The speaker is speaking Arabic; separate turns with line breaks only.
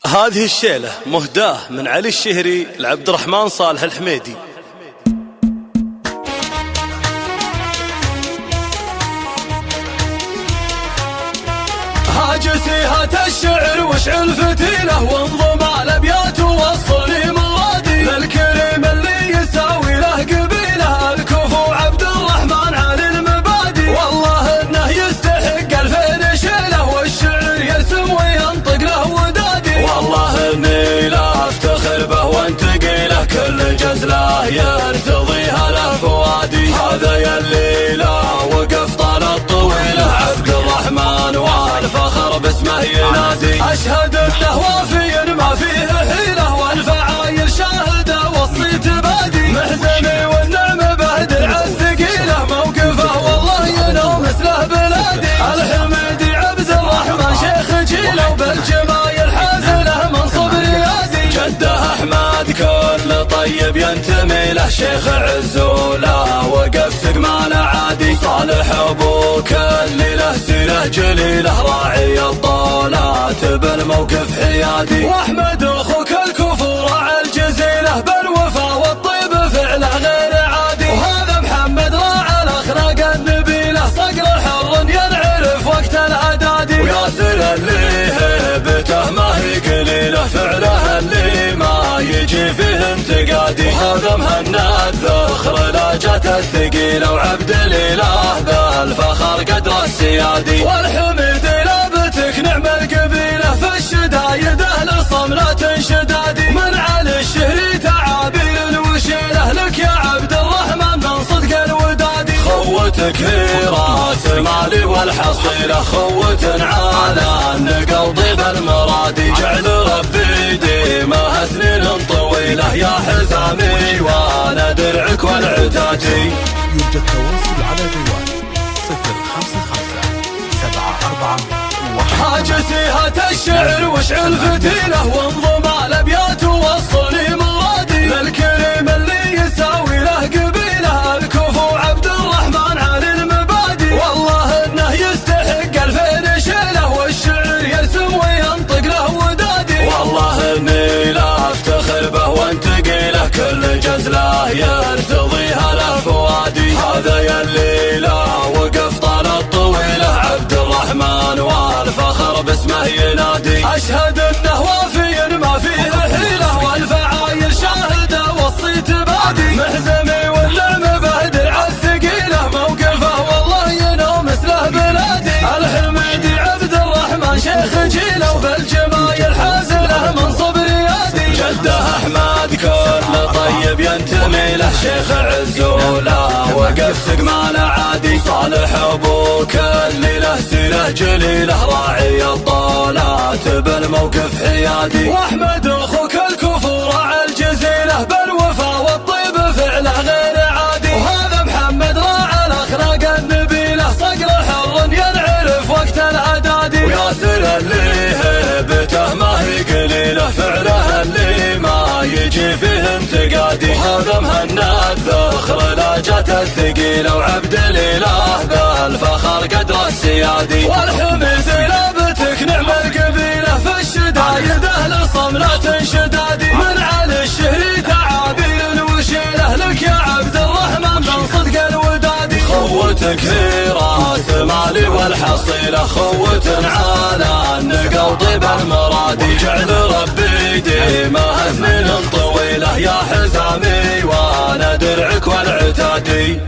هذه الشيلة مهداة من علي الشهري لعبد الرحمن صالح الحميدي.
هاجسيهات الشعر واشعل فتيله وانظم الابيات ووصلي مرادي للكريم اللي يساوي له قبيله الكفو عبد الرحمن علي المبادي. والله انه يستحق الفين شيله والشعر يرسم وينطق له ودادي. والله اني لا افتخر به وانتقي له كل جزله يرتضيها له فؤادي. هذا يلي لا وقف طال الطويله عبد الرحمن والفخر باسمه ينادي. أشهد أنه وافي ما فيه حيلة والفعايل شاهدة والصيت بادي. محزني والنعم بهدع الثقيلة موقفه والله ينو مثله بلادي. الحميدي عبد الرحمن شيخ جيله وبالجمايل حازله منصب ريادي. جده أحمد كل طيب ينتمي له شيخ عزوله وقف سقمال عادي. صالح أبوك اللي له سيره جليله راعي الطولات بالموقف حيادي. واحمد اخوك الكفو راعي الجزيله بالوفا والطيب فعله غير عادي. وهذا محمد راعي الاخلاق النبيله صقر حر ينعرف وقت الاعدادي. وياسر اللي هيبته ما هي قليله فعله اللي ما يجي فيه انتقادي. وهذا مهند ذخر لاجته الثقيله وعبد الاله بالفخر قدر السيادي. والحميدي لابتك نعم القبيله في الشدايد اهل صمله شدادي. من علي الشهري تعابير وشيله لك يا عبد الرحمن من صدق الودادي. خوتك هي راس مالي والحصيله خوة على النقل طيب المرادي. جعل ربي ديمها سنين طويله يا حزامي وانا درعك والعتاجي.
يرجى التواصل على جوال 055
هاجسيهات الشعر واشعل فتيله وانظم الابيات ووصلي مرادي للكريم اللي يساوي له قبيله الكفو عبد الرحمن علي المبادي. والله انه يستحق الفين شيله والشعر يرسم وينطق له ودادي. والله اني لا افتخر به وانتقي له كل جزله يرتضيها له فؤادي. هذا يلي لا وقف طال الطويله عبد الرحمن والفخر باسمه ينادي. أشهد أنه وافي ما فيه حيلة والفعايل شاهدة والصيت بادي. محزمي والنعم بهدع الثقيلة موقفه والله ينو مثله بلادي. الحميدي عبد الرحمن شيخ جيله وبالجمايل حازله منصب ريادي. جده أحمد كل طيب ينتمي له شيخ عزوله وقف سقمال عادي. صالح أبوك اللي له سيره جليله راعي الطولات بالموقف حيادي. واحمد اخوك الكفو راعي الجزيله بالوفا والطيب فعله غير عادي. وهذا محمد راعي الاخلاق النبيله صقر حر ينعرف وقت الاعدادي. وياسر اللي هيبته ما هي قليله فعله اللي ما يجي فيه انتقادي. وهذا مهند ذخر لاجته الثقيله وعبد الاله بالفخر قدر السيادي. والحميدي لابتك نعم القبيله في الشدايد اهل صمله شدادي. من علي الشهري تعابير وشيله لك يا عبد الرحمن من صدق الودادي. خوتك هي راس مالي والحصيله خوة على النقل طيب المرادي. جعل ربي ديمها سنين طويله يا حزامي وانا درعك والعتادي.